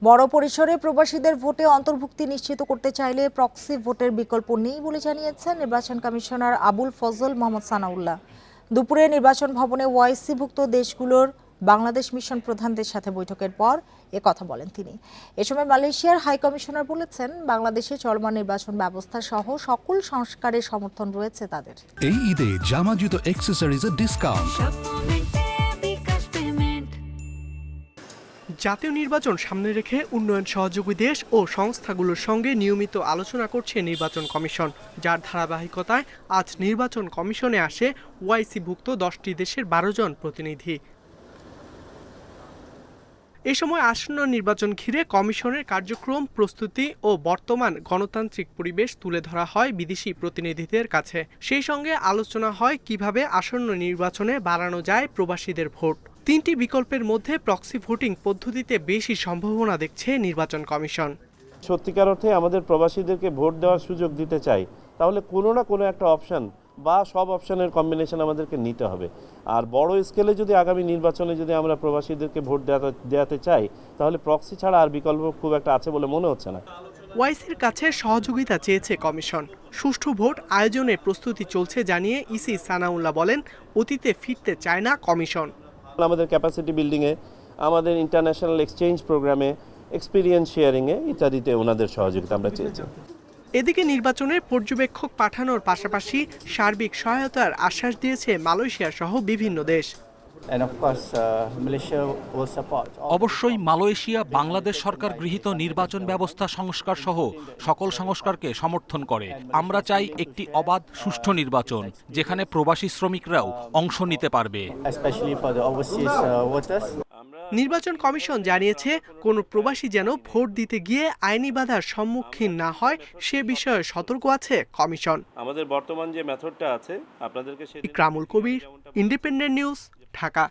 বড় পরিসরে প্রবাসীদের ভোটে অন্তর্ভুক্তি নিশ্চিত করতে চাইলে প্রক্সি ভোটের বিকল্প নেই বলে জানিয়েছেন নির্বাচন কমিশনার আবুল ফজল মোহাম্মদ সানাউল্লাহ। দুপুরে নির্বাচন ভবনে ওআইসিভুক্ত দেশগুলোর বাংলাদেশ মিশন প্রধানদের সাথে বৈঠকের পর কথা বলেন তিনি। এ সময় মালয়েশিয়ার হাই কমিশনার বলেছেন, বাংলাদেশে চলমান নির্বাচন ব্যবস্থা সহ সকল সংস্কারের সমর্থন রয়েছে তাদের। এই ঈদে জামা জুতো অ্যাকসেসরিজের ডিসকাউন্ট। জাতীয় নির্বাচন সামনে রেখে উন্নয়ন সহযোগী দেশ ও সংস্থাগুলোর সঙ্গে নিয়মিত আলোচনা করছে নির্বাচন কমিশন, যার ধারাবাহিকতায় আজ নির্বাচন কমিশনে আসে ওআইসিভুক্ত 10টি দেশের 12 জন প্রতিনিধি। এ সময় আসন্ন নির্বাচন ঘিরে কমিশনের কার্যক্রম, প্রস্তুতি ও বর্তমান গণতান্ত্রিক পরিবেশ তুলে ধরা হয় বিদেশি প্রতিনিধিদের কাছে। সেই সঙ্গে আলোচনা হয় কিভাবে আসন্ন নির্বাচনে বাড়ানো যায় প্রবাসীদের ভোট। 3টি বিকল্পের মধ্যে প্রক্সি ভোটিং পদ্ধতিতে বেশি সম্ভাবনা দেখছে নির্বাচন কমিশন। সত্যিকার অর্থে আমাদের প্রবাসীদেরকে ভোট দেওয়ার সুযোগ দিতে চাই, তাহলে কোনো না কোনো একটা অপশন বা সব অপশনের কম্বিনেশন আমাদেরকে নিতে হবে। আর বড় স্কেলে যদি আগামী নির্বাচনে যদি আমরা প্রবাসীদেরকে ভোট দেওয়াতে চাই, তাহলে প্রক্সি ছাড়া আর বিকল্প খুব একটা আছে বলে মনে হচ্ছে না। ওআইসির কাছে সহযোগিতা চেয়েছে কমিশন। সুষ্ঠু ভোট আয়োজনে প্রস্তুতি চলছে জানিয়ে ইসি সানাউল্লাহ বলেন, অতীতে ফিরতে চায় না কমিশন। আমাদের ক্যাপাসিটি বিল্ডিংয়ে, আমাদের ইন্টারন্যাশনাল এক্সচেঞ্জ প্রোগ্রামে, এক্সপিরিয়েন্স শেয়ারিংয়ে ইত্যাদিতে ওনাদের সহযোগিতা আমরা চেয়েছি। এদিকে নির্বাচনে পর্যবেক্ষক পাঠানোর পাশাপাশি সার্বিক সহায়তার আশ্বাস দিয়েছে মালয়েশিয়া সহ বিভিন্ন দেশ। অবশ্যই মালয়েশিয়া বাংলাদেশ সরকার গৃহীত নির্বাচন ব্যবস্থা সংস্কার সহ সকল সংস্কারকে সমর্থন করে। আমরা চাই একটি অবাধ, সুষ্ঠু নির্বাচন, যেখানে প্রবাসী শ্রমিকরাও অংশ নিতে পারবে। নির্বাচন কমিশন জানিয়েছে, কোনো প্রবাসী যেন ভোট দিতে গিয়ে আইনি বাধার সম্মুখীন না হয় সে বিষয়ে সতর্ক আছে কমিশন। আমাদের বর্তমান যে মেথডটা আছে আপনাদেরকে ইকরামুল কবির, ইন্ডিপেন্ডেন্ট নিউজ, ঢাকা।